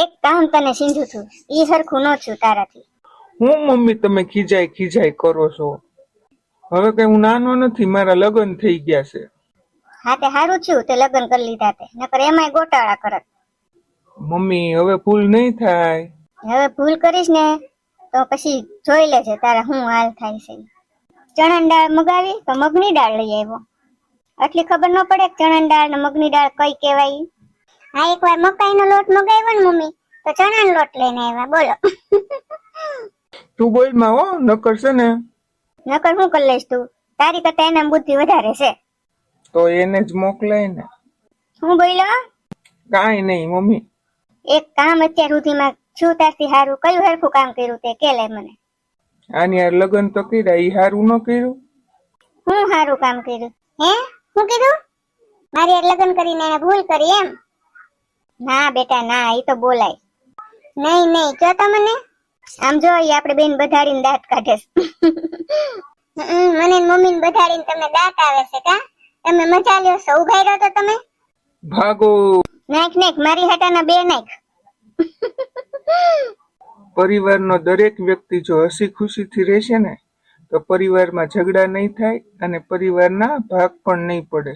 એક કામ તને સિંધુ છું, ઈ હરખું ન છું તારાથી. હું મમ્મી તમે ખીજાય કરો છો? હવે કઈ હું નાનો નથી, મારા લગ્ન થઈ ગયા છે. હા તે સારું થયું તે લગ્ન કરી લીધા તે, નકર એમાંય ગોટાળા કરત. મમ્મી હવે ભૂલ નહીં થાય. હવે ભૂલ કરીશ ને તો પછી જોઈ લેજે તારા શું હાલ થાય છે. ચણાની દાળ મગાવી તો મગની દાળ લઈ આવ્યો. આટલી ખબર ન પડે કે ચણાની દાળ ને મગની દાળ કઈ કહેવાય? હા એકવાર મકાઈનો લોટ મગાવ્યો ને મમ્મી તો ચણાનો લોટ લઈને આવ્યા. બોલો. તું બોલ માં હો, નકર છે ને. નકર શું કરી લઈશ તું? તારી કરતા એના બુદ્ધિ વધારે છે. તો એને જ મોકલાય ને. હું બોલ્યો? કાંઈ નહીં મમ્મી. એક કામ અત્યાર સુધીમાં છું ત્યારથી સારું કયું હરખું કામ કર્યું તે કે લે મને. આની યાર લગ્ન તો કર્યા, ઈ હારું ન કર્યું? હું સારું કામ કર્યું? હે શું કીધું? મારી યાર લગ્ન કરીને એને ભૂલ કરી એમ? ના બેટા ના, ઈ તો બોલાય નહીં. નહીં જો તો મને આમ જો આપણે બેન બધાડીને દાંત કાઢે છે. મને મમ્મી ને બધાડીને તમે દાંત આવે છે કા? તમે મજા લ્યો છો, ઉઘાઈ રહ્યો તો તમે ભાગો. નાખ નાખ મારી હાટાના બે નાખ. પરિવારનો દરેક વ્યક્તિ જો હસી ખુશીથી રહેશે ને તો પરિવારમાં ઝઘડા નહીં થાય અને પરિવારના ભાગ પણ નહીં પડે.